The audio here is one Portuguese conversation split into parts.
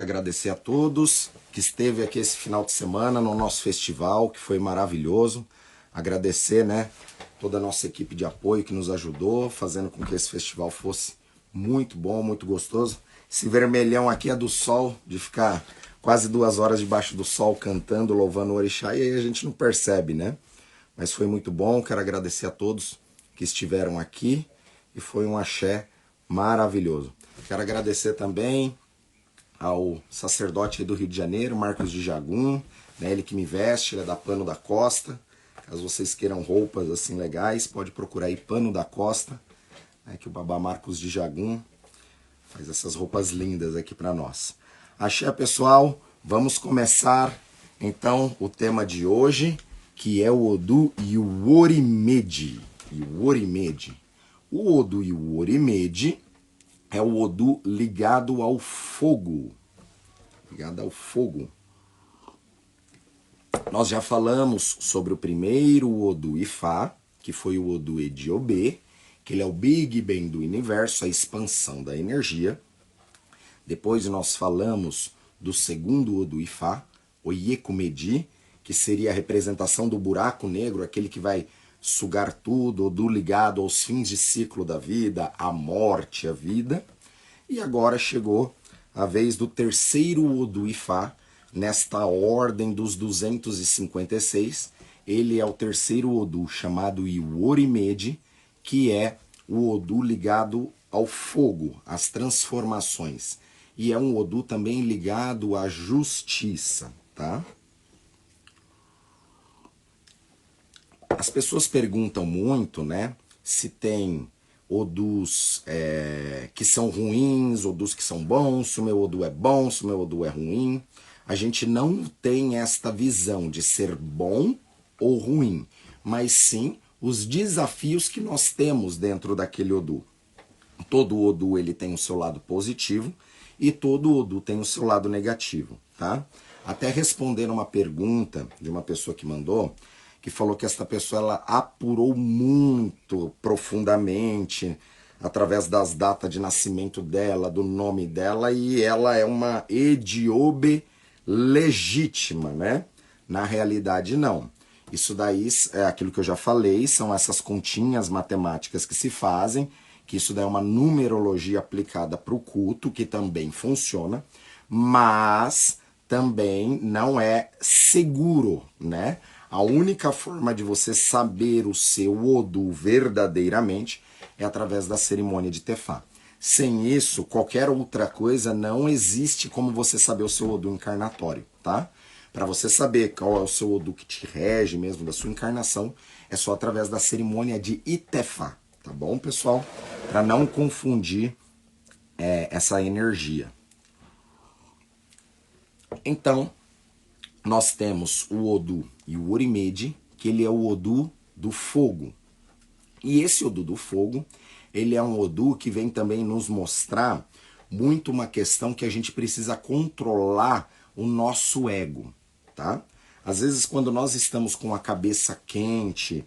Agradecer a todos que esteve aqui esse final de semana no nosso festival, que foi maravilhoso. Agradecer, né, toda a nossa equipe de apoio que nos ajudou, fazendo com que esse festival fosse muito bom, muito gostoso. Esse vermelhão aqui é do sol, de ficar quase 2 horas debaixo do sol cantando, louvando o orixá, e aí a gente não percebe, né? Mas foi muito bom, quero agradecer a todos que estiveram aqui e foi um axé maravilhoso. Quero agradecer também ao sacerdote aí do Rio de Janeiro, Marcos de Jagum, né, ele que me veste, ele é da Pano da Costa. Caso vocês queiram roupas assim legais, pode procurar aí Pano da Costa, né, que o babá Marcos de Jagum faz essas roupas lindas aqui para nós. Axé, pessoal, vamos começar então o tema de hoje, que é o Odu e o Orimedi. O Odu e o Orimedi é o Odu ligado ao fogo. Ligado ao fogo. Nós já falamos sobre o primeiro Odu Ifá, que foi o Odu Ediobê, que ele é o Big Bang do universo, a expansão da energia. Depois nós falamos do segundo Odu Ifá, o Yekumedi, que seria a representação do buraco negro, aquele que vai sugar tudo, Odu ligado aos fins de ciclo da vida, à morte, à vida. E agora chegou a vez do terceiro Odu Ifá, nesta ordem dos 256. Ele é o terceiro Odu, chamado Iworimedi, que é o Odu ligado ao fogo, às transformações. E é um Odu também ligado à justiça, tá? As pessoas perguntam muito, né, se tem Odus que são ruins, Odus que são bons, se o meu Odu é bom, se o meu Odu é ruim. A gente não tem esta visão de ser bom ou ruim, mas sim os desafios que nós temos dentro daquele Odu. Todo Odu ele tem o seu lado positivo e todo Odu tem o seu lado negativo, tá? Até respondendo uma pergunta de uma pessoa que mandou, que falou que esta pessoa ela apurou muito profundamente através das datas de nascimento dela, do nome dela, e ela é uma Ediobe legítima, né? Na realidade, não. Isso daí é aquilo que eu já falei, são essas continhas matemáticas que se fazem, que isso daí é uma numerologia aplicada para o culto, que também funciona, mas também não é seguro, né? A única forma de você saber o seu Odu verdadeiramente é através da cerimônia de Tefá. Sem isso, qualquer outra coisa não existe como você saber o seu Odu encarnatório, tá? Para você saber qual é o seu Odu que te rege mesmo da sua encarnação, é só através da cerimônia de Itefá, tá bom, pessoal? Para não confundir essa energia. Então, nós temos o Odu e o Orimedi, que ele é o Odu do fogo. E esse Odu do fogo, ele é um Odu que vem também nos mostrar muito uma questão que a gente precisa controlar o nosso ego, tá? Às vezes quando nós estamos com a cabeça quente,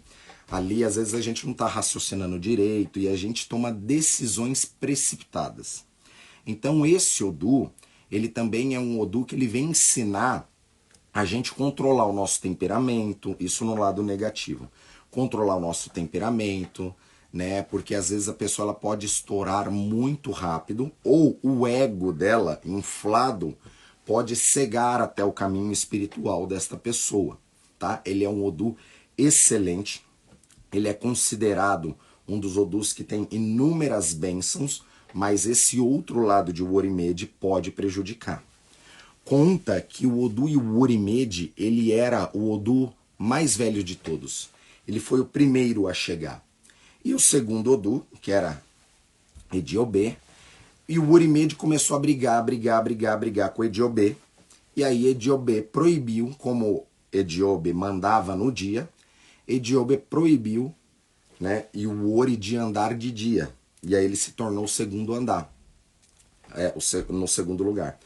ali às vezes a gente não está raciocinando direito e a gente toma decisões precipitadas. Então esse Odu, ele também é um Odu que ele vem ensinar a gente controlar o nosso temperamento, isso no lado negativo. Controlar o nosso temperamento, né? Porque às vezes a pessoa ela pode estourar muito rápido ou o ego dela, inflado, pode cegar até o caminho espiritual desta pessoa, tá? Ele é um Odu excelente, ele é considerado um dos Odus que tem inúmeras bênçãos, mas esse outro lado de Orimedi pode prejudicar. Conta que o Odu e o Orimedi, ele era o Odu mais velho de todos. Ele foi o primeiro a chegar. E o segundo Odu, que era Ediobê, e o Orimedi começou a brigar com o Ediobê. E aí Ediobê proibiu, como Ediobê mandava no dia, Ediobê proibiu, né, e o Ori de andar de dia. E aí ele se tornou o segundo andar, no segundo lugar.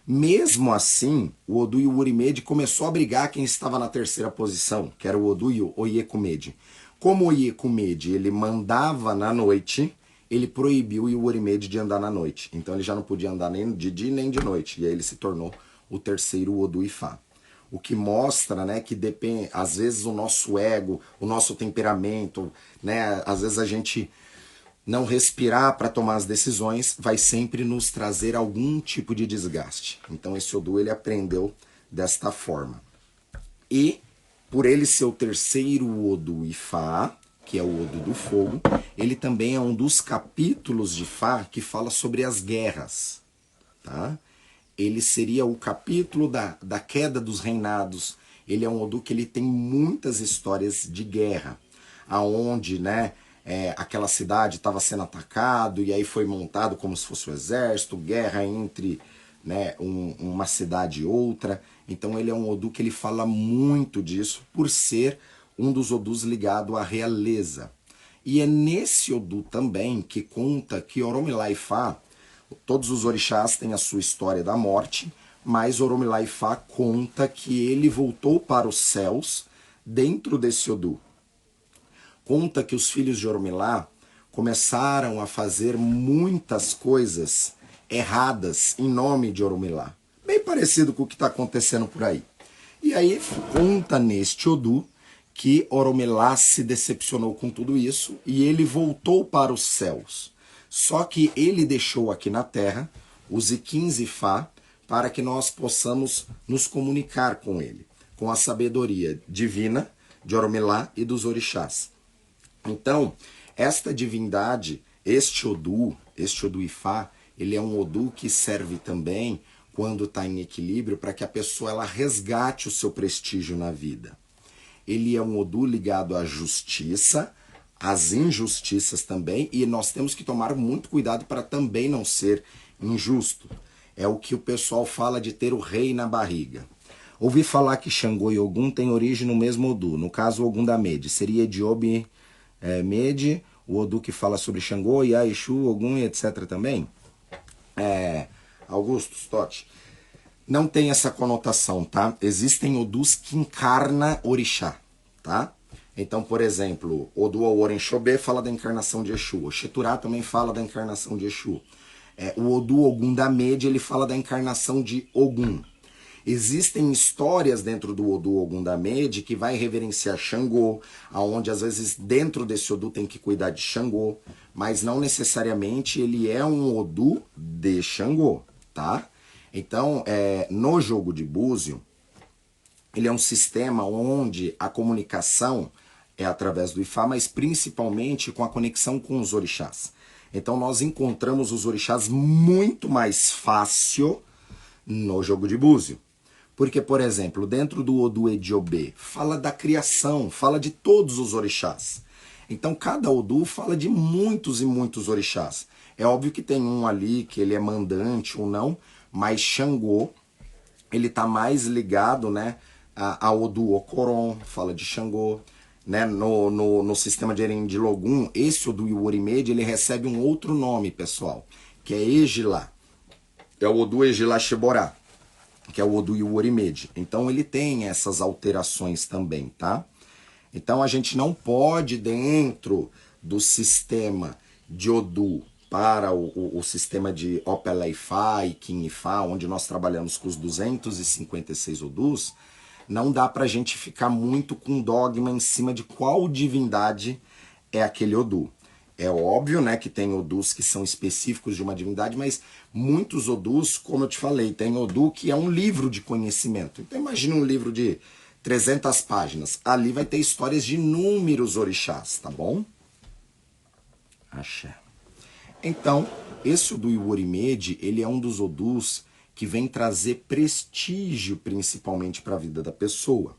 Mesmo assim, o Odu e o Orimedi começou a brigar quem estava na terceira posição, que era o Odu e o Oyekumedi. Como o Oyekumedi ele mandava na noite, ele proibiu o Orimede de andar na noite. Então ele já não podia andar nem de dia nem de noite. E aí ele se tornou o terceiro Odu Ifá. O que mostra, né, que depende, às vezes o nosso ego, o nosso temperamento, né, às vezes a gente não respirar para tomar as decisões vai sempre nos trazer algum tipo de desgaste. Então esse Odu ele aprendeu desta forma. E por ele ser o terceiro Odu Ifá, que é o Odu do fogo, ele também é um dos capítulos de Ifá que fala sobre as guerras, tá? Ele seria o capítulo da queda dos reinados. Ele é um Odu que ele tem muitas histórias de guerra, aonde, né, aquela cidade estava sendo atacado e aí foi montado como se fosse o exército, guerra entre, né, uma cidade e outra. Então ele é um Odu que ele fala muito disso por ser um dos Odus ligado à realeza. E é nesse Odu também que conta que Oromilá Ifá, todos os orixás têm a sua história da morte, mas Oromilá Ifá conta que ele voltou para os céus dentro desse Odu. Conta que os filhos de Oromilá começaram a fazer muitas coisas erradas em nome de Oromilá. Bem parecido com o que está acontecendo por aí. E aí conta neste Odu que Oromilá se decepcionou com tudo isso e ele voltou para os céus. Só que ele deixou aqui na Terra os Iquins Ifá para que nós possamos nos comunicar com ele, com a sabedoria divina de Oromilá e dos orixás. Então, esta divindade, este Odu Ifá, ele é um Odu que serve também, quando está em equilíbrio, para que a pessoa ela resgate o seu prestígio na vida. Ele é um Odu ligado à justiça, às injustiças também, e nós temos que tomar muito cuidado para também não ser injusto. É o que o pessoal fala de ter o rei na barriga. Ouvi falar que Xangô e Ogum têm origem no mesmo Odu, no caso o Ogum da Mede. Seria Ediobi Mede, o Odu que fala sobre Xangô, Iá, Exu, Ogum e etc. também? Augusto, Stott, não tem essa conotação, tá? Existem Odus que encarna orixá, tá? Então, por exemplo, Odu Orenxobé fala da encarnação de Exu. O Xeturá também fala da encarnação de Exu. O Odu Ogum da Mede, ele fala da encarnação de Ogum. Existem histórias dentro do Odu Ogum da Mede que vai reverenciar Xangô, aonde às vezes dentro desse Odu tem que cuidar de Xangô, mas não necessariamente ele é um Odu de Xangô, tá? Então, no jogo de Búzio, ele é um sistema onde a comunicação é através do Ifá, mas principalmente com a conexão com os orixás. Então nós encontramos os orixás muito mais fácil no jogo de Búzio. Porque, por exemplo, dentro do Odu Ediobê, fala da criação, fala de todos os orixás. Então cada Odu fala de muitos e muitos orixás. É óbvio que tem um ali que ele é mandante ou não, mas Xangô, ele está mais ligado, né, a Odu Okoron, fala de Xangô. Né, no sistema de Erendilogum, esse Odu Iworimede, ele recebe um outro nome, pessoal, que é Egilá. É o Odu Egilá Sheborá, que é o Odu Iworimede. Então ele tem essas alterações também, tá? Então a gente não pode, dentro do sistema de Odu para o sistema de Opela Ifá e Kim Ifá, onde nós trabalhamos com os 256 Odus, não dá pra gente ficar muito com dogma em cima de qual divindade é aquele Odu. É óbvio, né, que tem Odus que são específicos de uma divindade, mas muitos Odus, como eu te falei, tem Odu que é um livro de conhecimento. Então imagine um livro de 300 páginas. Ali vai ter histórias de inúmeros orixás, tá bom? Axé. Então, esse Odu Iworimede, ele é um dos Odus que vem trazer prestígio principalmente para a vida da pessoa.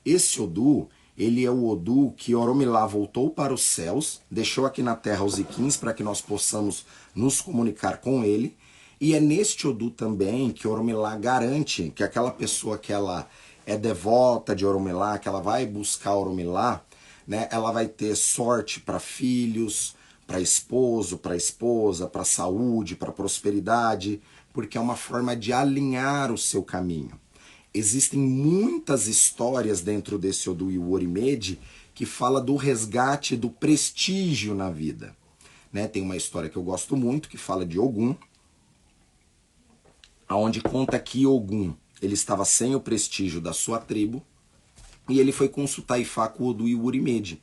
Esse Odu, ele é o Odu que Oromilá voltou para os céus, deixou aqui na terra os Iquins para que nós possamos nos comunicar com ele, e é neste Odu também que Oromilá garante que aquela pessoa que ela é devota de Oromilá, que ela vai buscar Oromilá, né, ela vai ter sorte para filhos, para esposo, para esposa, para saúde, para prosperidade, porque é uma forma de alinhar o seu caminho. Existem muitas histórias dentro desse Odu Iworimede que fala do resgate do prestígio na vida. né? Tem uma história que eu gosto muito, que fala de Ogum, onde conta que Ogum, ele estava sem o prestígio da sua tribo, e ele foi consultar Ifá com o Odu e o Urimede.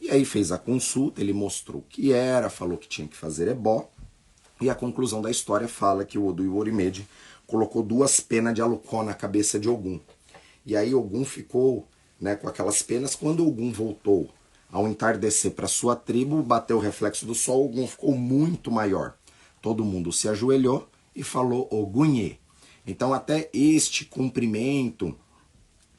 E aí fez a consulta, ele mostrou o que era, falou que tinha que fazer ebó, e a conclusão da história fala que o Odu e o Urimede colocou 2 penas de alucó na cabeça de Ogum. E aí Ogum ficou, né, com aquelas penas. Quando Ogum voltou ao entardecer para sua tribo, bateu o reflexo do sol, Ogum ficou muito maior. Todo mundo se ajoelhou e falou Ogunhê. Então até este cumprimento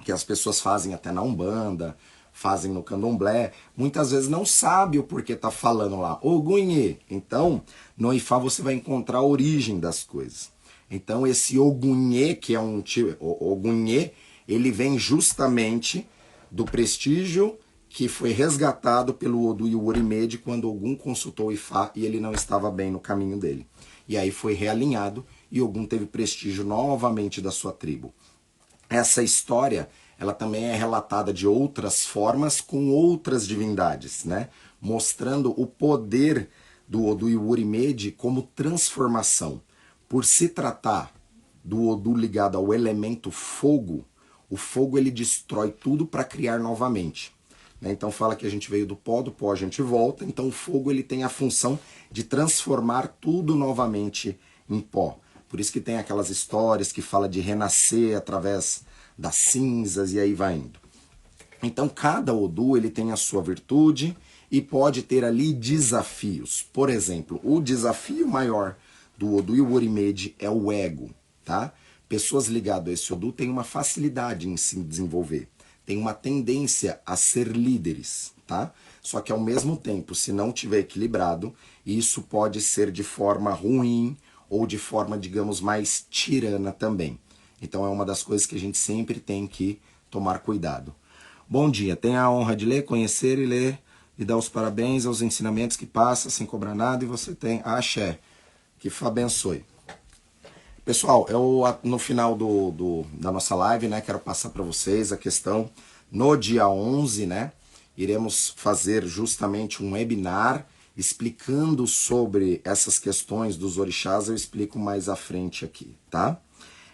que as pessoas fazem até na Umbanda, fazem no Candomblé, muitas vezes não sabe o porquê tá falando lá, Ogunhê. Então, no Ifá você vai encontrar a origem das coisas. Então, esse Ogunhê, que é um tipo, Ogunhê, ele vem justamente do prestígio que foi resgatado pelo Odu e o Orimede quando Ogum consultou o Ifá e ele não estava bem no caminho dele. E aí foi realinhado e Ogum teve prestígio novamente da sua tribo. Essa história, ela também é relatada de outras formas com outras divindades, né? Mostrando o poder do Odu e o Urimede como transformação. Por se tratar do Odu ligado ao elemento fogo, o fogo ele destrói tudo para criar novamente. Então fala que a gente veio do pó a gente volta, então o fogo ele tem a função de transformar tudo novamente em pó. Por isso que tem aquelas histórias que fala de renascer através das cinzas e aí vai indo. Então cada Odu ele tem a sua virtude e pode ter ali desafios. Por exemplo, o desafio maior do Odu e o Orimede é o ego, tá? Pessoas ligadas a esse Odu têm uma facilidade em se desenvolver, tem uma tendência a ser líderes, tá? Só que ao mesmo tempo, se não tiver equilibrado, isso pode ser de forma ruim ou de forma, digamos, mais tirana também. Então é uma das coisas que a gente sempre tem que tomar cuidado. Bom dia, tenha a honra de ler, conhecer e ler e dar os parabéns aos ensinamentos que passa sem cobrar nada e você tem axé. Que Fá abençoe. Pessoal, eu no final da nossa live, né, quero passar para vocês a questão, no dia 11, né, iremos fazer justamente um webinar explicando sobre essas questões dos orixás, eu explico mais à frente aqui, tá?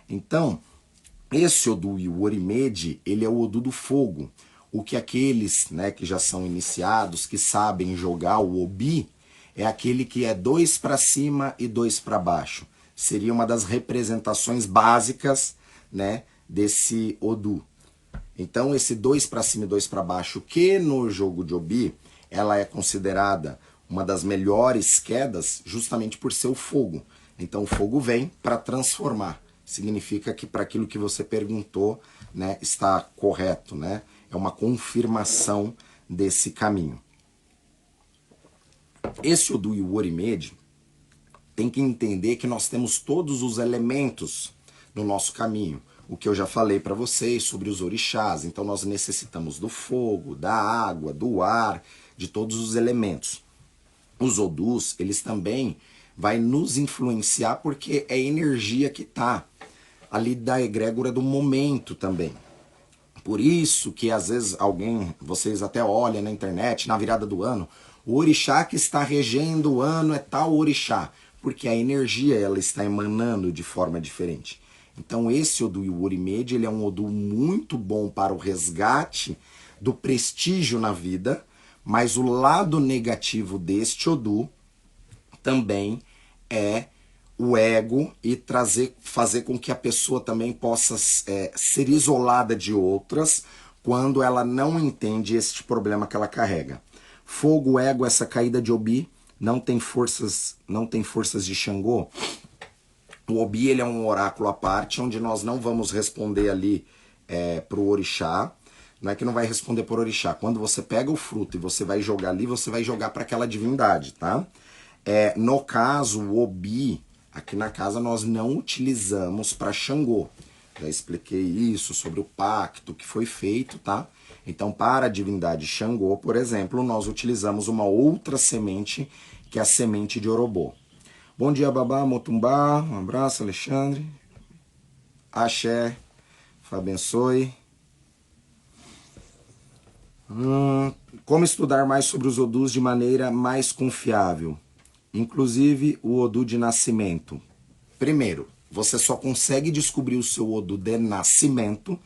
Então, esse Odu e o Orimede, ele é o Odu do fogo, o que aqueles, né, que já são iniciados, que sabem jogar o Obi, é aquele que é 2 para cima e 2 para baixo. Seria uma das representações básicas, né, desse Odu. Então esse 2 para cima e 2 para baixo, que no jogo de Obi, ela é considerada uma das melhores quedas justamente por ser o fogo. Então o fogo vem para transformar. Significa que para aquilo que você perguntou, né, está correto, né? É uma confirmação desse caminho. Esse Odu e o Orimede tem que entender que nós temos todos os elementos no nosso caminho. O que eu já falei para vocês sobre os orixás. Então nós necessitamos do fogo, da água, do ar, de todos os elementos. Os Odus, eles também vai nos influenciar porque é energia que está ali da egrégora do momento também. Por isso que às vezes vocês até olham na internet, na virada do ano, o orixá que está regendo o ano é tal orixá, porque a energia ela está emanando de forma diferente. Então esse Odu e o Orimede, ele é um Odu muito bom para o resgate do prestígio na vida, mas o lado negativo deste Odu também é o ego e fazer com que a pessoa também possa ser isolada de outras quando ela não entende este problema que ela carrega. Fogo, ego, essa caída de Obi não tem forças de Xangô. O Obi ele é um oráculo à parte, onde nós não vamos responder ali para o orixá. Não é que não vai responder por orixá. Quando você pega o fruto e você vai jogar ali, você vai jogar para aquela divindade, tá? No caso, o Obi, aqui na casa nós não utilizamos para Xangô. Já expliquei isso sobre o pacto que foi feito, tá? Então, para a divindade Xangô, por exemplo, nós utilizamos uma outra semente, que é a semente de Orobô. Bom dia, Babá, Motumbá. Um abraço, Alexandre. Axé. Fá abençoe. Como estudar mais sobre os odus de maneira mais confiável? Inclusive o odu de nascimento. Primeiro, você só consegue descobrir o seu odu de nascimento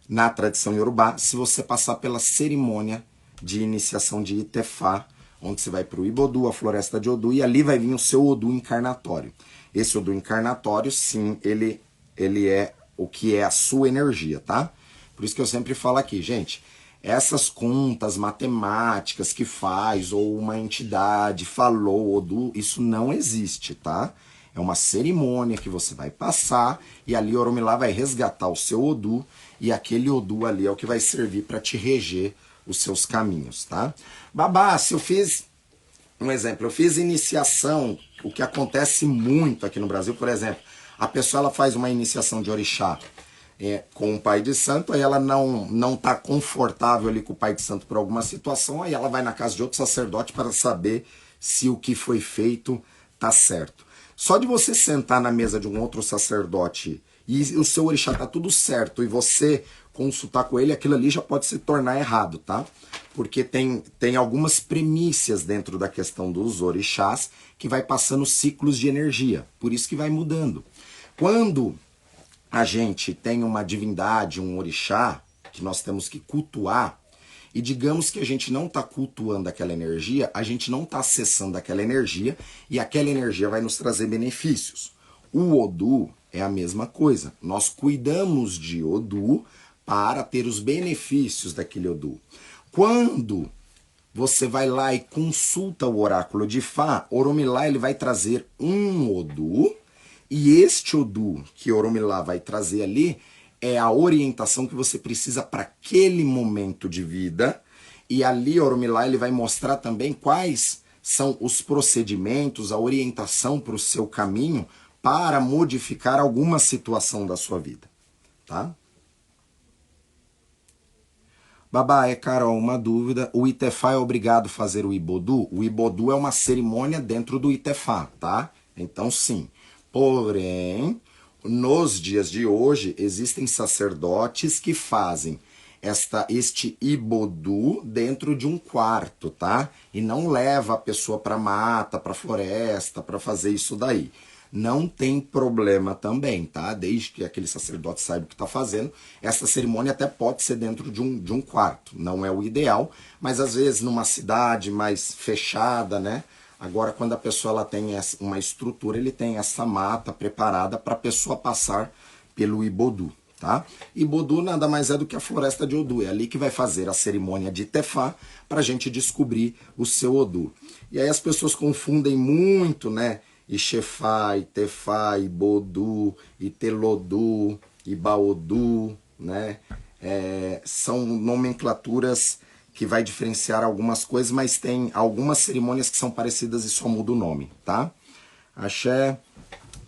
na tradição Yorubá se você passar pela cerimônia de iniciação de Itefá, onde você vai para o Ibodu, a floresta de Odu, e ali vai vir o seu Odu encarnatório. Esse Odu encarnatório, sim, ele é o que é a sua energia, tá? Por isso que eu sempre falo aqui, gente, essas contas matemáticas que faz, ou uma entidade falou, Odu, isso não existe, tá? É uma cerimônia que você vai passar e ali Oromilá vai resgatar o seu Odu e aquele Odu ali é o que vai servir para te reger os seus caminhos, tá? Babá, se eu fiz um exemplo, eu fiz iniciação, o que acontece muito aqui no Brasil, por exemplo, a pessoa ela faz uma iniciação de orixá com o pai de santo, aí ela não tá confortável ali com o pai de santo por alguma situação, aí ela vai na casa de outro sacerdote para saber se o que foi feito tá certo. Só de você sentar na mesa de um outro sacerdote e o seu orixá tá tudo certo e você consultar com ele, aquilo ali já pode se tornar errado, tá? Porque tem algumas premissas dentro da questão dos orixás que vai passando ciclos de energia, por isso que vai mudando. Quando a gente tem uma divindade, um orixá, que nós temos que cultuar, e digamos que a gente não está cultuando aquela energia, a gente não está acessando aquela energia, e aquela energia vai nos trazer benefícios. O Odu é a mesma coisa. Nós cuidamos de Odu para ter os benefícios daquele Odu. Quando você vai lá e consulta o oráculo de Fá, Oromilá ele vai trazer um Odu, e este Odu que Oromilá vai trazer ali é a orientação que você precisa para aquele momento de vida. E ali Oromilá ele vai mostrar também quais são os procedimentos, a orientação para o seu caminho para modificar alguma situação da sua vida, tá? Babá, Carol, uma dúvida. O Itefá é obrigado a fazer o Ibodu? O Ibodu é uma cerimônia dentro do Itefá, tá? Então, sim. Porém, nos dias de hoje, existem sacerdotes que fazem este Ibodu dentro de um quarto, tá? E não leva a pessoa para mata, para floresta, para fazer isso daí. Não tem problema também, tá? Desde que aquele sacerdote saiba o que está fazendo. Essa cerimônia até pode ser dentro de um quarto. Não é o ideal, mas às vezes numa cidade mais fechada, né? Agora, quando a pessoa ela tem uma estrutura, ele tem essa mata preparada para a pessoa passar pelo Ibodu, tá? Ibodu nada mais é do que a floresta de Odu. É ali que vai fazer a cerimônia de Tefá para a gente descobrir o seu Odu. E aí as pessoas confundem muito, né? Ixefá, Itefá, Ibodu, Itelodu, Ibaodu, né? São nomenclaturas que vai diferenciar algumas coisas, mas tem algumas cerimônias que são parecidas e só muda o nome, tá? Axé.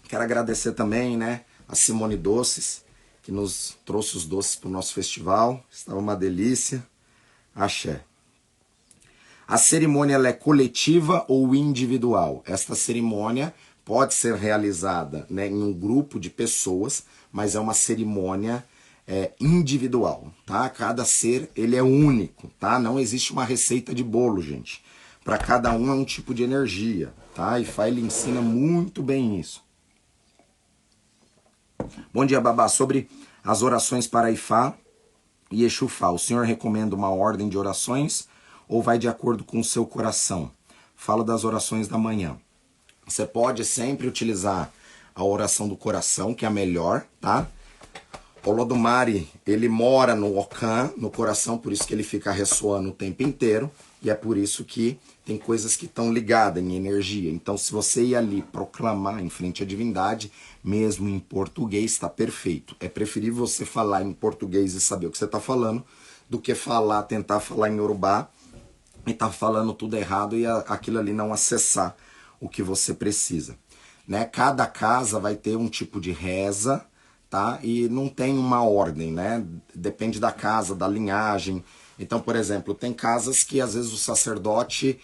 Quero agradecer também, né, a Simone Doces, que nos trouxe os doces para o nosso festival. Estava uma delícia. Axé. A cerimônia ela é coletiva ou individual? Esta cerimônia pode ser realizada, né, em um grupo de pessoas, mas é uma cerimônia individual, tá? Cada ser ele é único, tá? Não existe uma receita de bolo, gente. Para cada um é um tipo de energia, tá? E Fá ele ensina muito bem isso. Bom dia, Babá. Sobre as orações para Ifá e Exufá, o senhor recomenda uma ordem de orações ou vai de acordo com o seu coração? Fala das orações da manhã. Você pode sempre utilizar a oração do coração, que é a melhor, tá? O Olodumare, ele mora no Okan, no coração, por isso que ele fica ressoando o tempo inteiro, e é por isso que tem coisas que estão ligadas em energia. Então, se você ir ali proclamar em frente à divindade, mesmo em português, está perfeito. É preferível você falar em português e saber o que você está falando, do que tentar falar em Yorubá e tá falando tudo errado e aquilo ali não acessar o que você precisa, né? Cada casa vai ter um tipo de reza, tá? E não tem uma ordem, né? Depende da casa, da linhagem. Então, por exemplo, tem casas que às vezes o sacerdote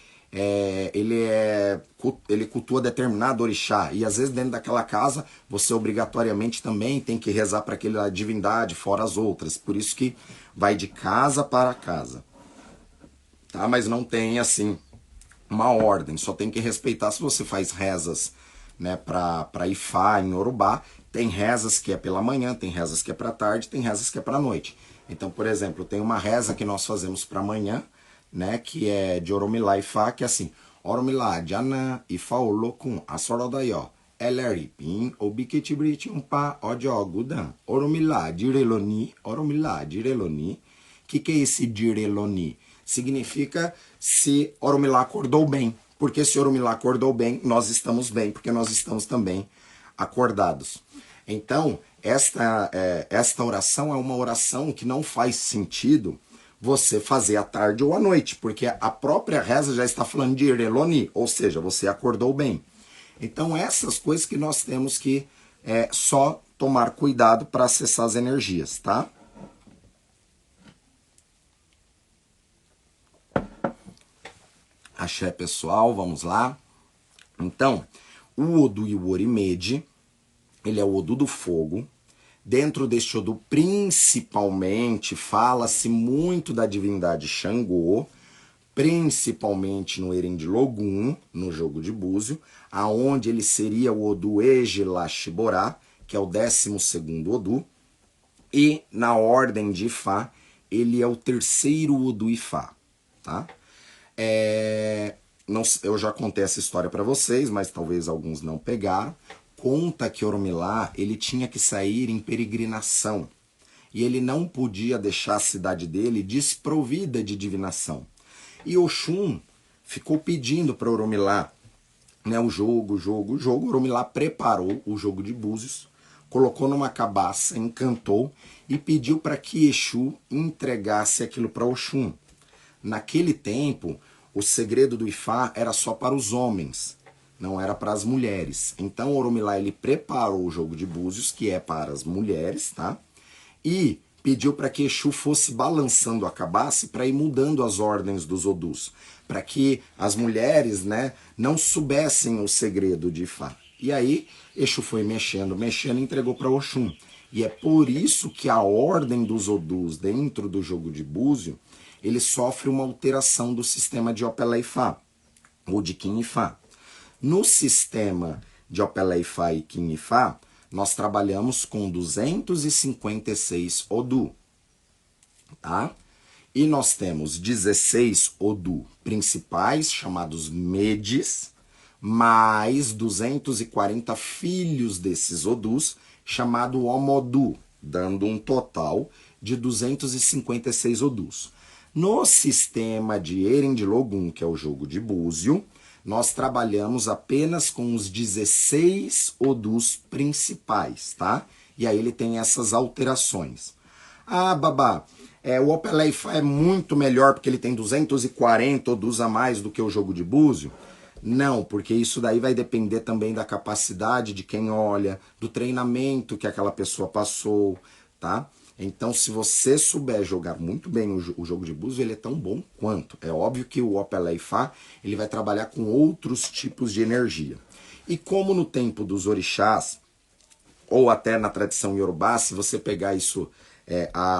ele cultua determinado orixá, e às vezes dentro daquela casa você obrigatoriamente também tem que rezar para aquela divindade, fora as outras. Por isso que vai de casa para casa. tá? Mas não tem, assim, uma ordem, só tem que respeitar. Se você faz rezas, né, para Ifá em Yorubá, tem rezas que é pela manhã, tem rezas que é para tarde, tem rezas que é para noite. Então, por exemplo, tem uma reza que nós fazemos para amanhã, né, que é de Oromilá Ifá, que é assim: Oromilá Jana Ifá Olokun Asorodaió Eleripim Obiketibrit Umpa Odiogudan Oromilá Direloni Oromilá Direloni. Que é esse Direloni? Significa se Oromilá acordou bem. Porque se Oromilá acordou bem, nós estamos bem, porque nós estamos também acordados. Então, esta oração é uma oração que não faz sentido você fazer à tarde ou à noite, porque a própria reza já está falando de Ireloni, ou seja, você acordou bem. Então, essas coisas que nós temos que só tomar cuidado para acessar as energias, tá? Axé, pessoal, vamos lá. Então, o Odu e o Orimede, ele é o Odu do fogo. Dentro deste Odu, principalmente, fala-se muito da divindade Xangô, principalmente no Erendilogum, no jogo de búzio, aonde ele seria o Odu Ejilashiborá, que é o 12º Odu, e na ordem de Ifá, ele é o 3º Odu Ifá, tá? Não, eu já contei essa história para vocês, mas talvez alguns não pegaram. Conta que Oromilá, ele tinha que sair em peregrinação e ele não podia deixar a cidade dele desprovida de divinação. E Oxum ficou pedindo para Oromilá, né, o jogo. Oromilá preparou o jogo de búzios, colocou numa cabaça, encantou e pediu para que Exu entregasse aquilo para Oxum. Naquele tempo, o segredo do Ifá era só para os homens, não era para as mulheres. Então Oromilá, ele preparou o jogo de búzios, que é para as mulheres, tá? E pediu para que Exu fosse balançando a cabaça para ir mudando as ordens dos Odus, para que as mulheres, né, não soubessem o segredo de Ifá. E aí Exu foi mexendo e entregou para Oxum. E é por isso que a ordem dos Odus dentro do jogo de búzio, ele sofre uma alteração do sistema de Opelé-Ifá, ou de Kim-Ifá. No sistema de Opelé-Ifá e Kim-Ifá, nós trabalhamos com 256 Odu, tá? E nós temos 16 Odu principais, chamados Medes, mais 240 filhos desses Odus, chamado Omodu, dando um total de 256 Odus. No sistema de Erendilogum, que é o jogo de búzio, nós trabalhamos apenas com os 16 Odus principais, tá? E aí ele tem essas alterações. Ah, babá, o Opelé-Ifá é muito melhor porque ele tem 240 Odus a mais do que o jogo de búzio? Não, porque isso daí vai depender também da capacidade de quem olha, do treinamento que aquela pessoa passou, tá? Então, se você souber jogar muito bem o jogo de búzio, ele é tão bom quanto. É óbvio que o Opelé-Ifá, ele vai trabalhar com outros tipos de energia. E como no tempo dos orixás, ou até na tradição iorubá, se você pegar isso,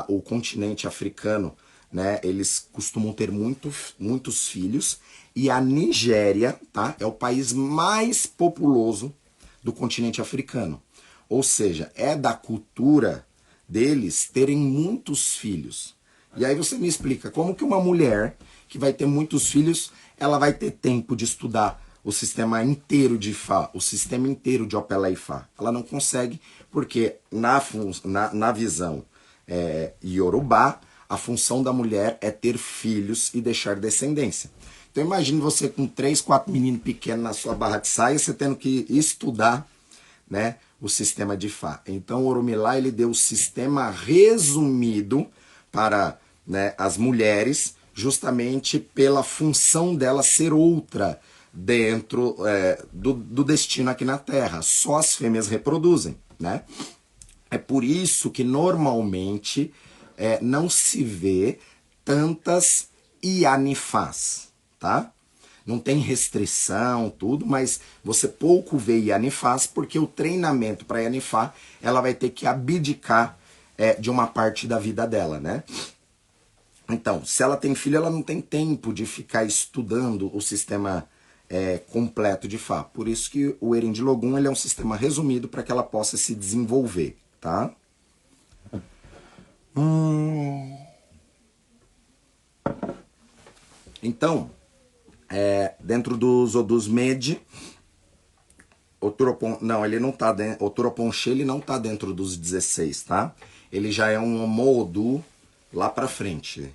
o continente africano, né, eles costumam ter muitos filhos, e a Nigéria, tá, é o país mais populoso do continente africano. Ou seja, é da cultura deles terem muitos filhos. E aí você me explica, como que uma mulher que vai ter muitos filhos, ela vai ter tempo de estudar o sistema inteiro de Ifá, o sistema inteiro de Opelé-Ifá? Ela não consegue, porque na visão Yorubá, a função da mulher é ter filhos e deixar descendência. Então imagine você com 3, 4 meninos pequenos na sua barra de saia, você tendo que estudar, né, o sistema de Ifá. Então Oromilá, ele deu o sistema resumido para, né, as mulheres, justamente pela função dela ser outra dentro do destino aqui na Terra. Só as fêmeas reproduzem, né? É por isso que normalmente não se vê tantas Ianifás, tá? Não tem restrição, tudo, mas você pouco vê Ianifás, porque o treinamento para Ianifá, ela vai ter que abdicar de uma parte da vida dela, né? Então, se ela tem filho, ela não tem tempo de ficar estudando o sistema completo de Fá. Por isso que o Erendilogum ele é um sistema resumido para que ela possa se desenvolver, tá? Então, dentro dos Odus Med, o Turopon, não, ele não tá dentro, o Turoponche ele não tá dentro dos 16, tá? Ele já é um Homo-Odu lá pra frente.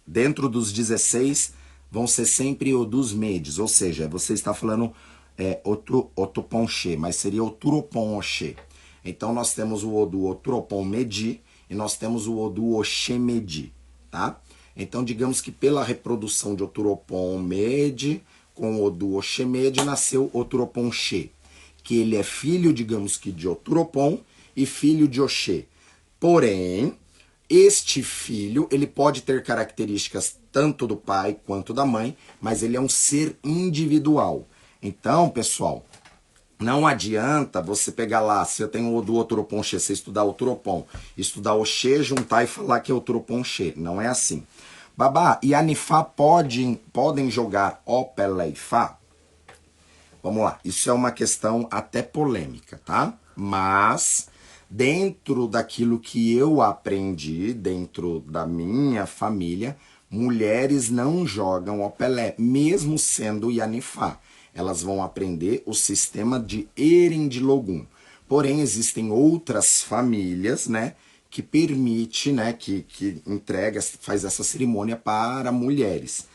Dentro dos 16 vão ser sempre Odus Medes, ou seja, você está falando Otuponche, mas seria o Turopon Oxê. Então nós temos o Odu Oturopon Medi e nós temos o Odu Oxê Medi, tá? Então digamos que pela reprodução de Oturopon Medi com o Odu Oxê Medi nasceu Oturopon Xê, que ele é filho, digamos que de Oturopon e filho de Oxê. Porém, este filho, ele pode ter características tanto do pai quanto da mãe, mas ele é um ser individual. Então, pessoal, não adianta você pegar lá, se eu tenho o do Oturopon Xê, você estudar o Turopon, estudar o Xê, juntar e falar que é o Turopon Xê. Não é assim. Babá, e a Nifá podem jogar Opelé e Fá? Vamos lá, isso é uma questão até polêmica, tá? Mas dentro daquilo que eu aprendi, dentro da minha família, mulheres não jogam Opelé, mesmo sendo Yanifá. Elas vão aprender o sistema de Erendilogum. Porém, existem outras famílias, né, que permite, né, que entrega, faz essa cerimônia para mulheres.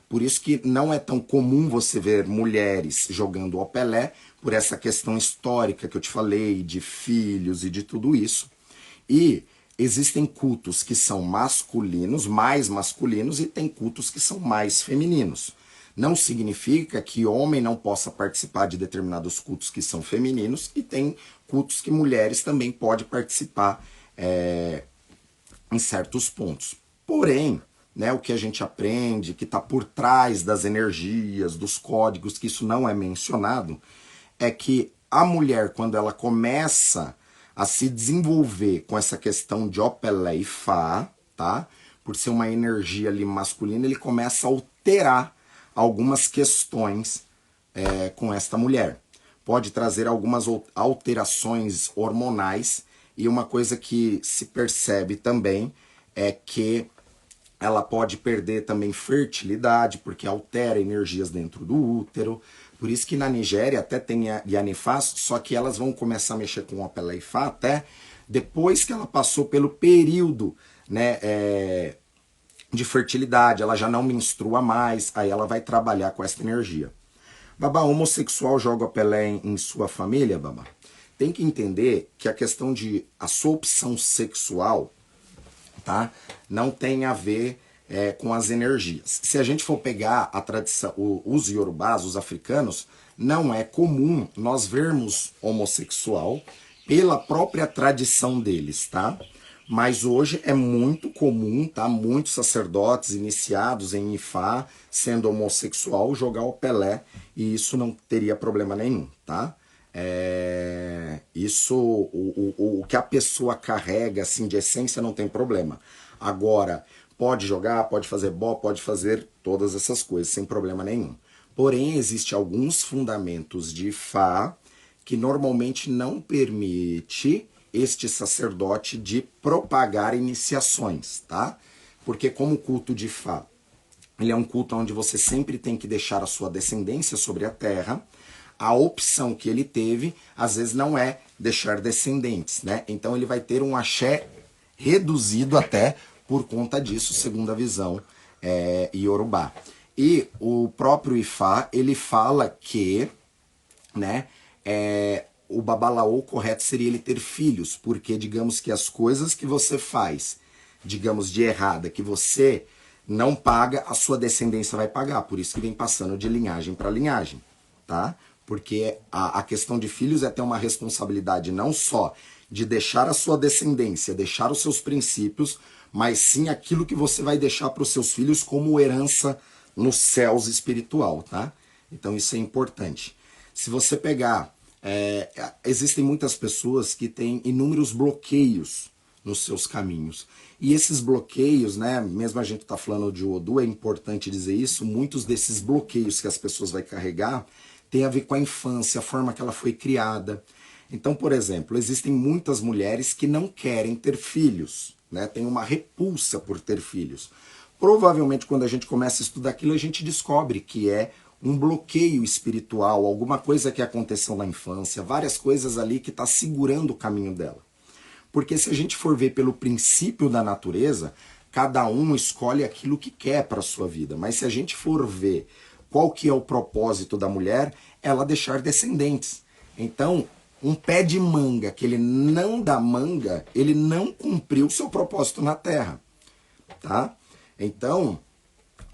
Por isso que não é tão comum você ver mulheres jogando o Pelé, por essa questão histórica que eu te falei, de filhos e de tudo isso. E existem cultos que são masculinos, mais masculinos, e tem cultos que são mais femininos. Não significa que homem não possa participar de determinados cultos que são femininos, e tem cultos que mulheres também podem participar em certos pontos. Porém, né, o que a gente aprende, que está por trás das energias, dos códigos, que isso não é mencionado, é que a mulher, quando ela começa a se desenvolver com essa questão de Opelé e Fá, tá? Por ser uma energia ali masculina, ele começa a alterar algumas questões com esta mulher. Pode trazer algumas alterações hormonais e uma coisa que se percebe também é que ela pode perder também fertilidade, porque altera energias dentro do útero. Por isso que na Nigéria até tem a Yanifás, só que elas vão começar a mexer com o Opelé e Fá até depois que ela passou pelo período, né, de fertilidade, ela já não menstrua mais, aí ela vai trabalhar com essa energia. Babá, homossexual joga Pelé em sua família, babá? Tem que entender que a questão de a sua opção sexual, tá, não tem a ver com as energias. Se a gente for pegar a tradição, os iorubás, os africanos, não é comum nós vermos homossexual pela própria tradição deles, tá? Mas hoje é muito comum, tá? Muitos sacerdotes iniciados em Ifá, sendo homossexual, jogar o Pelé, e isso não teria problema nenhum, tá? Isso, o que a pessoa carrega, assim, de essência, não tem problema. Agora, pode jogar, pode fazer bó, pode fazer todas essas coisas, sem problema nenhum. Porém, existe alguns fundamentos de Fá que normalmente não permite este sacerdote de propagar iniciações, tá? Porque como o culto de Fá, ele é um culto onde você sempre tem que deixar a sua descendência sobre a terra, a opção que ele teve, às vezes não é deixar descendentes, né? Então ele vai ter um axé reduzido até por conta disso, segundo a visão iorubá. E o próprio Ifá, ele fala que, né, o babalaô correto seria ele ter filhos, porque digamos que as coisas que você faz, digamos de errada, que você não paga, a sua descendência vai pagar, por isso que vem passando de linhagem para linhagem, tá? Porque a questão de filhos é ter uma responsabilidade não só de deixar a sua descendência, deixar os seus princípios, mas sim aquilo que você vai deixar para os seus filhos como herança nos céus espiritual, tá? Então isso é importante. Se você pegar, existem muitas pessoas que têm inúmeros bloqueios nos seus caminhos. E esses bloqueios, né, mesmo a gente tá falando de Odu, é importante dizer isso, muitos desses bloqueios que as pessoas vão carregar tem a ver com a infância, a forma que ela foi criada. Então, por exemplo, existem muitas mulheres que não querem ter filhos, né? Tem uma repulsa por ter filhos. Provavelmente, quando a gente começa a estudar aquilo, a gente descobre que é um bloqueio espiritual, alguma coisa que aconteceu na infância, várias coisas ali que está segurando o caminho dela. Porque se a gente for ver pelo princípio da natureza, cada um escolhe aquilo que quer para a sua vida. Mas se a gente for ver qual que é o propósito da mulher, ela deixar descendentes. Então, um pé de manga que ele não dá manga, ele não cumpriu seu propósito na Terra, tá? Então,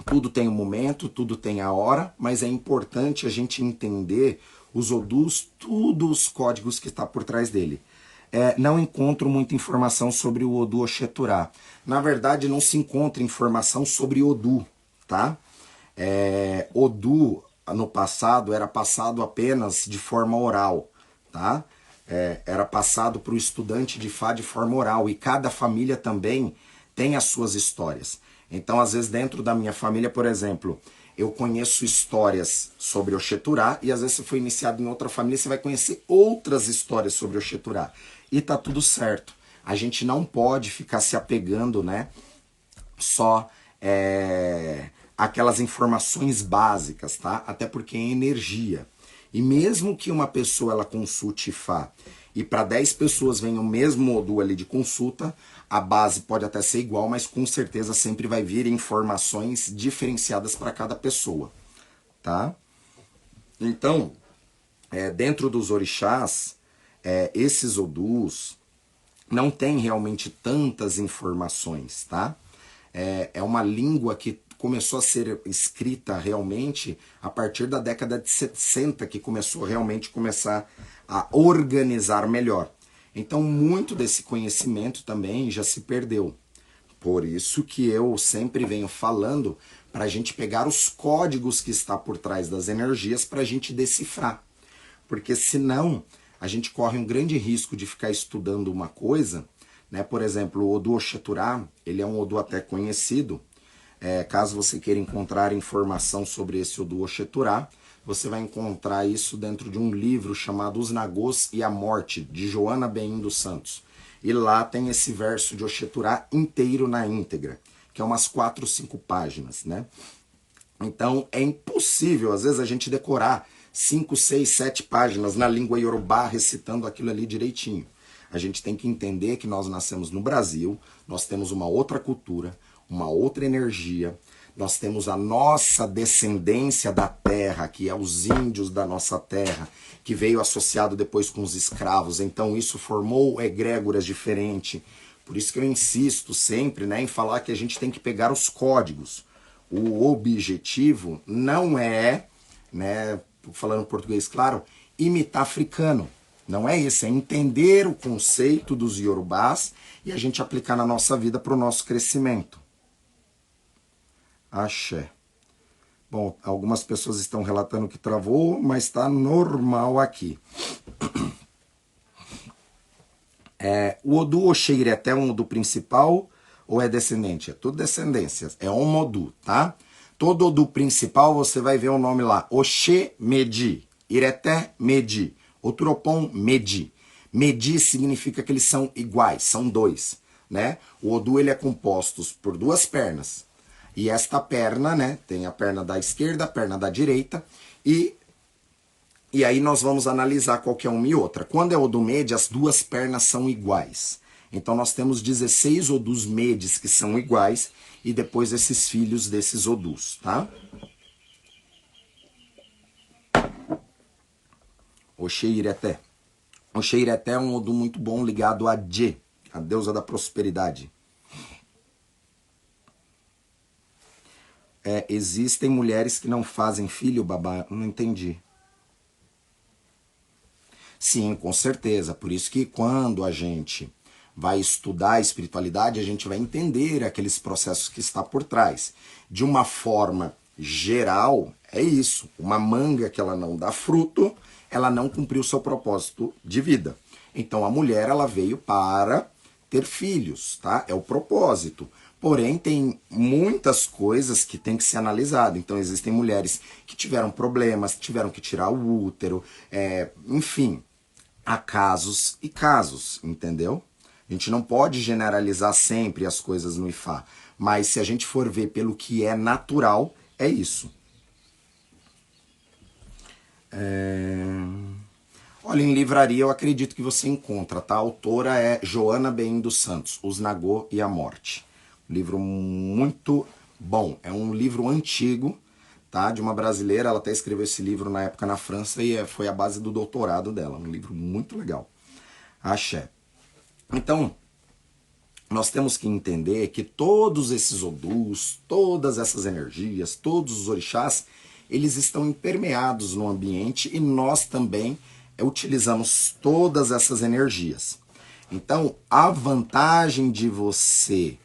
tudo tem um momento, tudo tem a hora, mas é importante a gente entender os Odus, todos os códigos que está por trás dele. Não encontro muita informação sobre o Odu Oxeturá. Na verdade, não se encontra informação sobre Odu, tá? Odu, no passado, era passado apenas de forma oral, tá? Era passado para o estudante de Fá de forma oral, e cada família também tem as suas histórias. Então, às vezes, dentro da minha família, por exemplo, eu conheço histórias sobre Oxeturá, e às vezes você foi iniciado em outra família, você vai conhecer outras histórias sobre Oxeturá. E tá tudo certo. A gente não pode ficar se apegando, né, só aquelas informações básicas, tá? Até porque é energia. E mesmo que uma pessoa ela consulte Fá e para 10 pessoas venha o mesmo módulo ali de consulta, a base pode até ser igual, mas com certeza sempre vai vir informações diferenciadas para cada pessoa, tá? Então, dentro dos orixás, esses odus não tem realmente tantas informações, tá? É uma língua que começou a ser escrita realmente a partir da década de 60, que começou realmente a organizar melhor. Então, muito desse conhecimento também já se perdeu. Por isso que eu sempre venho falando para a gente pegar os códigos que está por trás das energias para a gente decifrar. Porque senão a gente corre um grande risco de ficar estudando uma coisa, né? Por exemplo, o Odu Oxeturá, ele é um Odu até conhecido. Caso você queira encontrar informação sobre esse Odu Oxeturá, você vai encontrar isso dentro de um livro chamado Os Nagôs e a Morte, de Joana Beim dos Santos. E lá tem esse verso de Oxeturá inteiro na íntegra, que é umas 4 ou 5 páginas, né? Então é impossível, às vezes, a gente decorar 5, 6, 7 páginas na língua iorubá recitando aquilo ali direitinho. A gente tem que entender que nós nascemos no Brasil, nós temos uma outra cultura, uma outra energia, nós temos a nossa descendência da terra, que é os índios da nossa terra, que veio associado depois com os escravos, então isso formou egrégoras diferentes. Por isso que eu insisto sempre, né, em falar que a gente tem que pegar os códigos. O objetivo não é, né, falando português claro, imitar africano. Não é isso, é entender o conceito dos iorubás e a gente aplicar na nossa vida para o nosso crescimento. Axé. Bom, algumas pessoas estão relatando que travou, mas está normal aqui. O Odu Oxeireté é um Odu principal ou é descendente? É tudo descendência, é um Odu, tá? Todo Odu principal você vai ver o nome lá, Oxê Medi, Ireté Medi, Oturopon Medi. Medi significa que eles são iguais, são 2, né? O Odu ele é composto por 2 pernas. E esta perna, né, tem a perna da esquerda, a perna da direita, e aí nós vamos analisar qual que é uma e outra. Quando é Odu Medi, as 2 pernas são iguais. Então nós temos 16 Odus Medis que são iguais, e depois esses filhos desses Odus, tá? Oxeireté. Oxeireté é um Odu muito bom ligado a Dje, a deusa da prosperidade. Existem mulheres que não fazem filho, babá? Não entendi. Sim, com certeza. Por isso que quando a gente vai estudar a espiritualidade, a gente vai entender aqueles processos que está por trás. De uma forma geral, é isso. Uma manga que ela não dá fruto, ela não cumpriu seu propósito de vida. Então a mulher ela veio para ter filhos, tá? É o propósito. Porém, tem muitas coisas que tem que ser analisado. Então, existem mulheres que tiveram problemas, tiveram que tirar o útero, enfim, há casos e casos, entendeu? A gente não pode generalizar sempre as coisas no IFA, mas se a gente for ver pelo que é natural, é isso. Olha, em livraria eu acredito que você encontra, tá? A autora é Joana Beim dos Santos, Os Nagô e a Morte. Livro muito bom. É um livro antigo, tá? De uma brasileira. Ela até escreveu esse livro na época na França e foi a base do doutorado dela. Um livro muito legal. Axé. Então, nós temos que entender que todos esses odus, todas essas energias, todos os orixás, eles estão impermeados no ambiente e nós também utilizamos todas essas energias. Então, a vantagem de você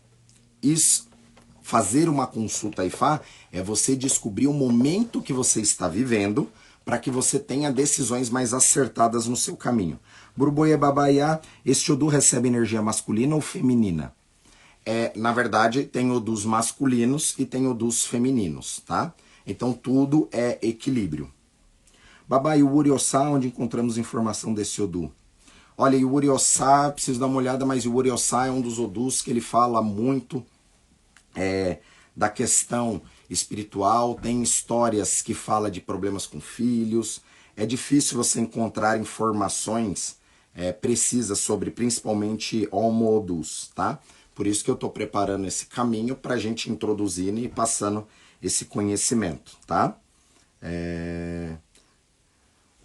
fazer uma consulta IFA é você descobrir o momento que você está vivendo para que você tenha decisões mais acertadas no seu caminho. Buruboie Babaiá, este Odu recebe energia masculina ou feminina? Na verdade, tem odus masculinos e tem odus femininos, tá? Então tudo é equilíbrio. Babai, o Uriossá, onde encontramos informação desse Odu? Olha, o Uriossá, preciso dar uma olhada, mas o Uriossá é um dos Odus que ele fala muito da questão espiritual, tem histórias que fala de problemas com filhos. É difícil você encontrar informações precisas sobre principalmente Homo Odus, tá? Por isso que eu estou preparando esse caminho para a gente introduzir e passando esse conhecimento, tá?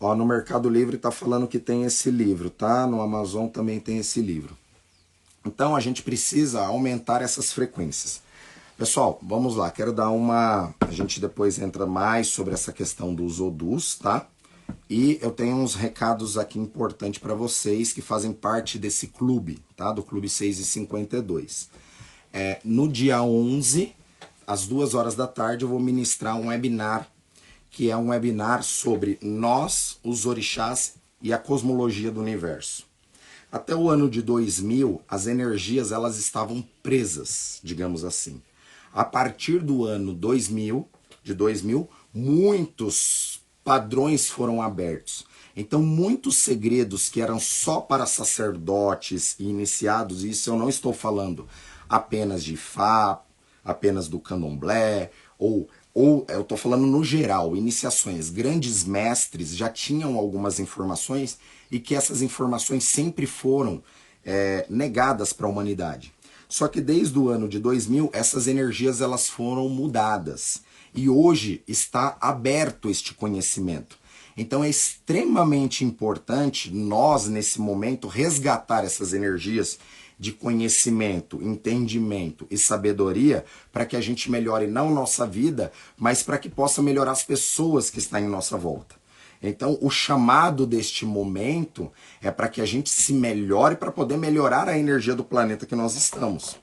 Ó, no Mercado Livre está falando que tem esse livro, tá? No Amazon também tem esse livro. Então a gente precisa aumentar essas frequências. Pessoal, vamos lá, quero dar uma... A gente depois entra mais sobre essa questão dos odus, tá? E eu tenho uns recados aqui importantes para vocês que fazem parte desse clube, tá? Do Clube 652. No dia 11, às 2 horas da tarde, eu vou ministrar um webinar, que é um webinar sobre nós, os orixás e a cosmologia do universo. Até o ano de 2000, as energias elas estavam presas, digamos assim. A partir do ano 2000, muitos padrões foram abertos. Então, muitos segredos que eram só para sacerdotes e iniciados, e isso eu não estou falando apenas de Fá, apenas do candomblé, ou eu estou falando no geral, iniciações. Grandes mestres já tinham algumas informações e que essas informações sempre foram negadas para a humanidade. Só que desde o ano de 2000, essas energias elas foram mudadas. E hoje está aberto este conhecimento. Então é extremamente importante nós, nesse momento, resgatar essas energias de conhecimento, entendimento e sabedoria para que a gente melhore não nossa vida, mas para que possa melhorar as pessoas que estão em nossa volta. Então, o chamado deste momento é para que a gente se melhore para poder melhorar a energia do planeta que nós estamos.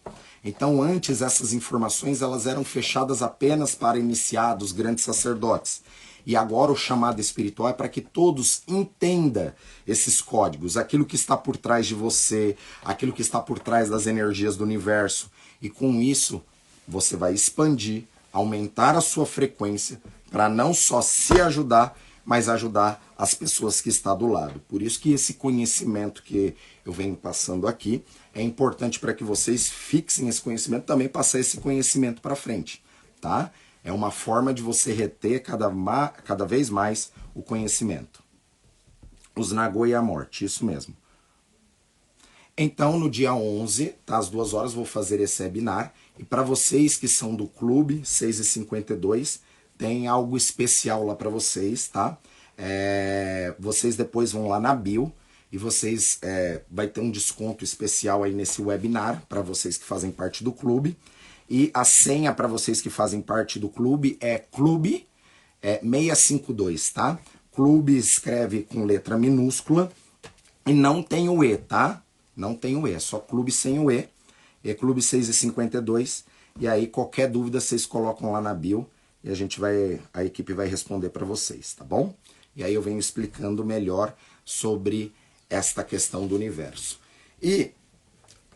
Então, antes, essas informações elas eram fechadas apenas para iniciados, grandes sacerdotes. E agora o chamado espiritual é para que todos entendam esses códigos, aquilo que está por trás de você, aquilo que está por trás das energias do universo. E com isso, você vai expandir, aumentar a sua frequência para não só se ajudar, mas ajudar as pessoas que estão do lado. Por isso que esse conhecimento que eu venho passando aqui é importante para que vocês fixem esse conhecimento, também passar esse conhecimento para frente, tá? É uma forma de você reter cada vez mais o conhecimento. Os Nagô e a Morte, isso mesmo. Então, no dia 11, tá, às 2 horas, vou fazer esse webinar. E para vocês que são do Clube 652, tem algo especial lá para vocês, tá? Vocês depois vão lá na bio e vocês vai ter um desconto especial aí nesse webinar para vocês que fazem parte do clube. E a senha para vocês que fazem parte do clube é clube 652, tá? Clube escreve com letra minúscula e não tem o E, tá? Não tem o E, é só clube sem o E. É clube 652. E aí qualquer dúvida vocês colocam lá na bio e a equipe vai responder para vocês, tá bom? E aí eu venho explicando melhor sobre esta questão do universo. E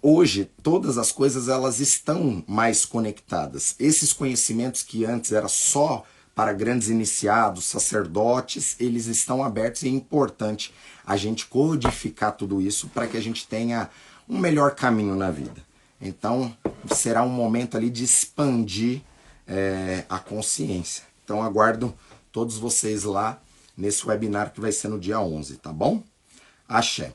Hoje, todas as coisas elas estão mais conectadas. Esses conhecimentos que antes era só para grandes iniciados, sacerdotes, eles estão abertos e é importante a gente codificar tudo isso para que a gente tenha um melhor caminho na vida. Então, será um momento ali de expandir a consciência. Então, aguardo todos vocês lá nesse webinar que vai ser no dia 11, tá bom? Axé.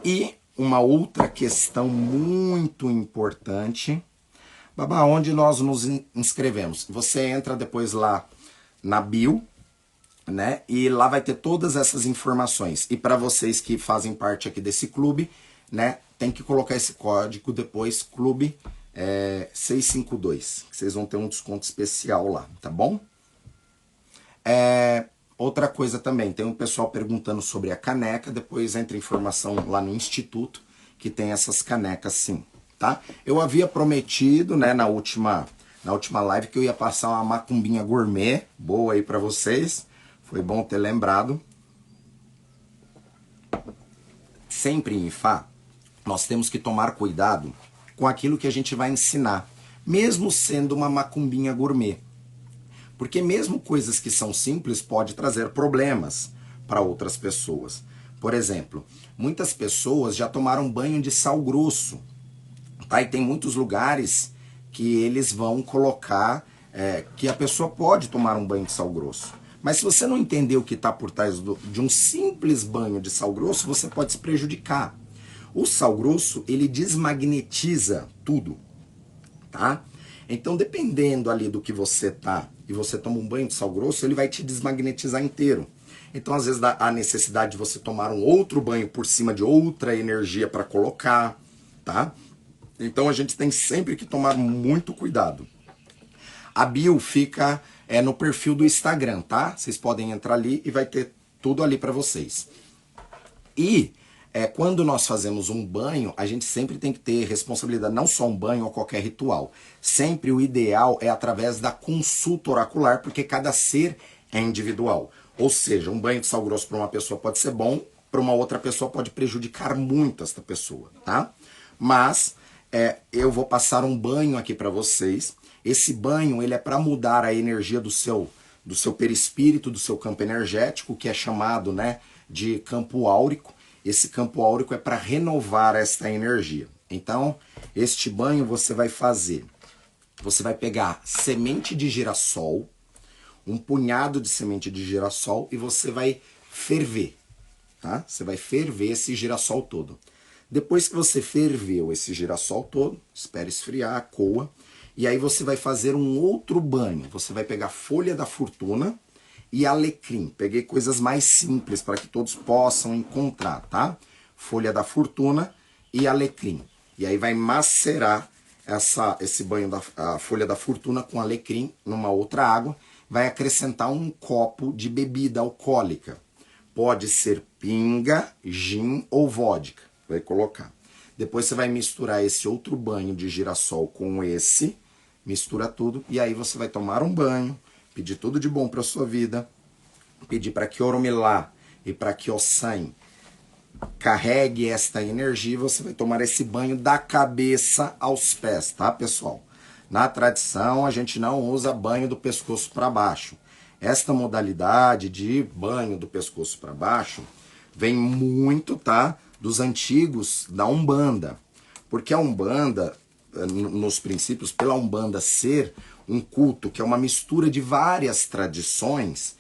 E uma outra questão muito importante, Babá, onde nós nos inscrevemos? Você entra depois lá na bio, né? E lá vai ter todas essas informações. E para vocês que fazem parte aqui desse clube, né? Tem que colocar esse código depois, clube 652, que vocês vão ter um desconto especial lá, tá bom? Outra coisa também, tem um pessoal perguntando sobre a caneca, depois entra informação lá no Instituto, que tem essas canecas sim, tá? Eu havia prometido, né, na última live que eu ia passar uma macumbinha gourmet, boa aí pra vocês, foi bom ter lembrado. Sempre em Ifá, nós temos que tomar cuidado com aquilo que a gente vai ensinar, mesmo sendo uma macumbinha gourmet. Porque mesmo coisas que são simples pode trazer problemas para outras pessoas. Por exemplo, muitas pessoas já tomaram banho de sal grosso, tá? E tem muitos lugares que eles vão colocar que a pessoa pode tomar um banho de sal grosso. Mas se você não entender o que está por trás de um simples banho de sal grosso, você pode se prejudicar. O sal grosso, ele desmagnetiza tudo, tá? Então, dependendo ali do que você tá e você toma um banho de sal grosso, ele vai te desmagnetizar inteiro. Então, às vezes, dá a necessidade de você tomar um outro banho por cima de outra energia para colocar, tá? Então, a gente tem sempre que tomar muito cuidado. A bio fica no perfil do Instagram, tá? Vocês podem entrar ali e vai ter tudo ali para vocês. E quando nós fazemos um banho, a gente sempre tem que ter responsabilidade, não só um banho ou qualquer ritual. Sempre o ideal é através da consulta oracular, porque cada ser é individual. Ou seja, um banho de sal grosso para uma pessoa pode ser bom, para uma outra pessoa pode prejudicar muito esta pessoa, tá? Mas eu vou passar um banho aqui para vocês. Esse banho ele é para mudar a energia do seu perispírito, do seu campo energético, que é chamado, né, de campo áurico. Esse campo áurico é para renovar esta energia. Então, este banho você vai fazer. Você vai pegar semente de girassol, um punhado de semente de girassol e você vai ferver, tá? Você vai ferver esse girassol todo. Depois que você ferveu esse girassol todo, espera esfriar, coa, e aí você vai fazer um outro banho. Você vai pegar folha da fortuna e alecrim. Peguei coisas mais simples para que todos possam encontrar, tá? Folha da fortuna e alecrim. E aí vai macerar esse banho da folha da fortuna com alecrim numa outra água. Vai acrescentar um copo de bebida alcoólica. Pode ser pinga, gin ou vodka. Vai colocar. Depois você vai misturar esse outro banho de girassol com esse. Mistura tudo e aí você vai tomar um banho. Pedir tudo de bom para sua vida, pedir para que Oromilá e para que Ossan carregue esta energia, você vai tomar esse banho da cabeça aos pés, tá, pessoal? Na tradição, a gente não usa banho do pescoço para baixo. Esta modalidade de banho do pescoço para baixo vem muito, tá, dos antigos da Umbanda. Porque a Umbanda, nos princípios, pela Umbanda ser um culto que é uma mistura de várias tradições,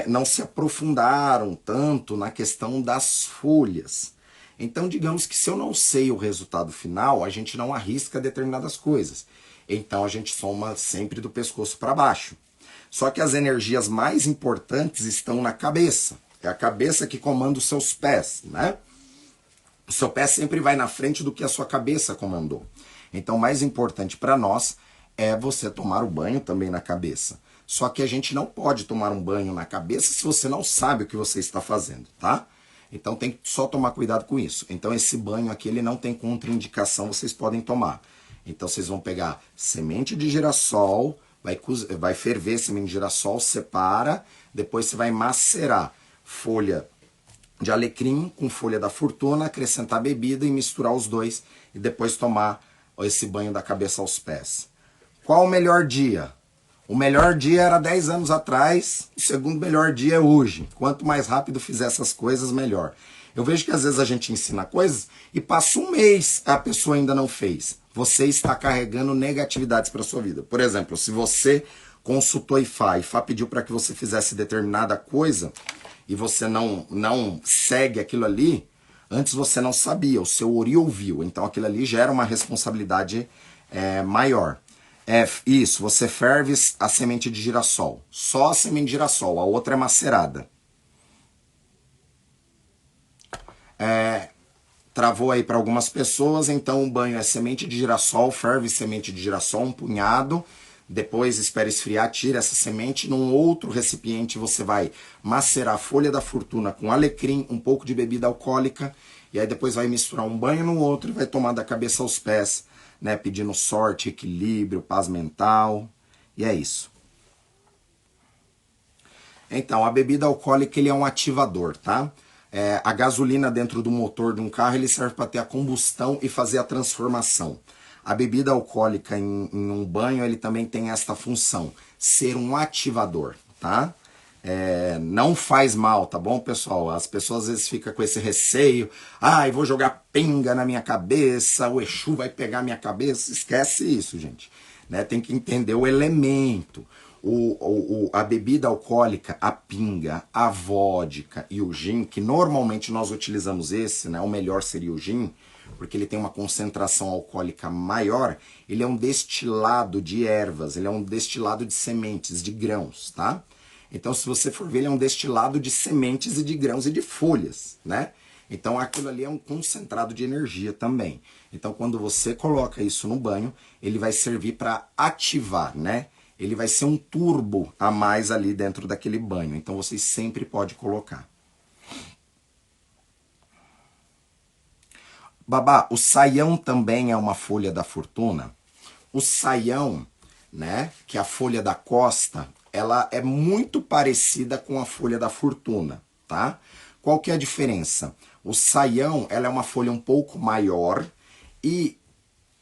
não se aprofundaram tanto na questão das folhas. Então, digamos que se eu não sei o resultado final, a gente não arrisca determinadas coisas. Então, a gente soma sempre do pescoço para baixo. Só que as energias mais importantes estão na cabeça. É a cabeça que comanda os seus pés, né? O seu pé sempre vai na frente do que a sua cabeça comandou. Então, o mais importante para nós é você tomar o banho também na cabeça. Só que a gente não pode tomar um banho na cabeça se você não sabe o que você está fazendo, tá? Então tem que só tomar cuidado com isso. Então esse banho aqui ele não tem contraindicação, vocês podem tomar. Então vocês vão pegar semente de girassol, vai ferver semente de girassol, separa, depois você vai macerar folha de alecrim com folha da fortuna, acrescentar a bebida e misturar os dois e depois tomar esse banho da cabeça aos pés. Qual o melhor dia? O melhor dia era 10 anos atrás, o segundo melhor dia é hoje. Quanto mais rápido fizer essas coisas, melhor. Eu vejo que às vezes a gente ensina coisas e passa um mês a pessoa ainda não fez. Você está carregando negatividades para sua vida. Por exemplo, se você consultou Ifá pediu para que você fizesse determinada coisa e você não segue aquilo ali, antes você não sabia, o seu Ori ouviu. Então aquilo ali gera uma responsabilidade maior. Isso, você ferve a semente de girassol. Só a semente de girassol, a outra é macerada. Travou aí para algumas pessoas, então o banho é semente de girassol, ferve semente de girassol, um punhado, depois espera esfriar, tira essa semente, num outro recipiente você vai macerar a folha da fortuna com alecrim, um pouco de bebida alcoólica, e aí depois vai misturar um banho no outro e vai tomar da cabeça aos pés, né, pedindo sorte, equilíbrio, paz mental, e é isso. Então, a bebida alcoólica ele é um ativador, tá? A gasolina dentro do motor de um carro ele serve para ter a combustão e fazer a transformação. A bebida alcoólica em um banho ele também tem esta função, ser um ativador, tá? Não faz mal, tá bom, pessoal? As pessoas às vezes ficam com esse receio, eu vou jogar pinga na minha cabeça, o Exu vai pegar minha cabeça, esquece isso, gente. Né? Tem que entender o elemento. A bebida alcoólica, a pinga, a vodka e o gin, que normalmente nós utilizamos esse, né? O melhor seria o gin, porque ele tem uma concentração alcoólica maior, ele é um destilado de ervas, ele é um destilado de sementes, de grãos, tá? Então, se você for ver, ele é um destilado de sementes e de grãos e de folhas, né? Então, aquilo ali é um concentrado de energia também. Então, quando você coloca isso no banho, ele vai servir para ativar, né? Ele vai ser um turbo a mais ali dentro daquele banho. Então, vocês sempre podem colocar. Babá, o saião também é uma folha da fortuna? O saião, né, que é a folha da costa, ela é muito parecida com a folha da fortuna, tá? Qual que é a diferença? O saião, ela é uma folha um pouco maior e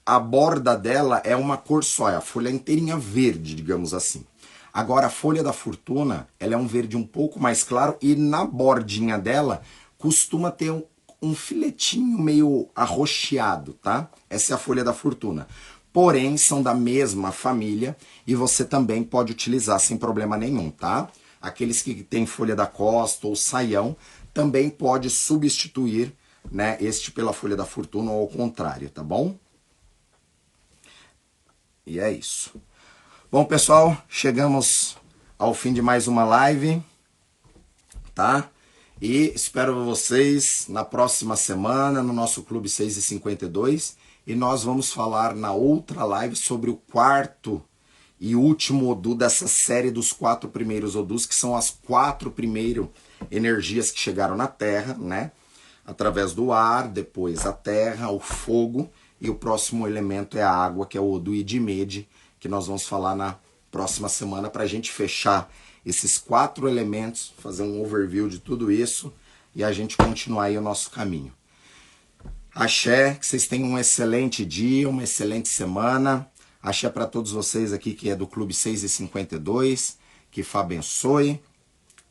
a borda dela é uma cor só, é a folha inteirinha verde, digamos assim. Agora, a folha da fortuna, ela é um verde um pouco mais claro e na bordinha dela costuma ter um filetinho meio arroxeado, tá? Essa é a folha da fortuna. Porém, são da mesma família e você também pode utilizar sem problema nenhum, tá? Aqueles que têm folha da costa ou saião também pode substituir, né, este pela folha da fortuna ou ao contrário, tá bom? E é isso. Bom, pessoal, chegamos ao fim de mais uma live, tá? E espero vocês na próxima semana no nosso Clube 652 e nós vamos falar na outra live sobre o quarto e último Odu dessa série dos 4 primeiros Odus, que são as 4 primeiras energias que chegaram na Terra, né? Através do ar, depois a terra, o fogo e o próximo elemento é a água, que é o Odu Idimede, que nós vamos falar na próxima semana para a gente fechar esses 4 elementos, fazer um overview de tudo isso e a gente continuar aí o nosso caminho. Axé, que vocês tenham um excelente dia, uma excelente semana. Axé para todos vocês aqui que é do Clube 652, que Fá abençoe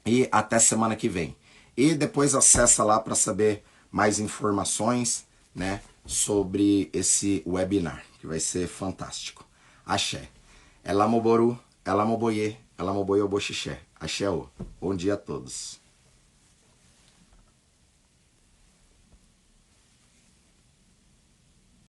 e até semana que vem. E depois acessa lá para saber mais informações, né, sobre esse webinar, que vai ser fantástico. Axé. Elamoboru, elamoboye, elamoboye oboxixé. Axé. Bom dia a todos.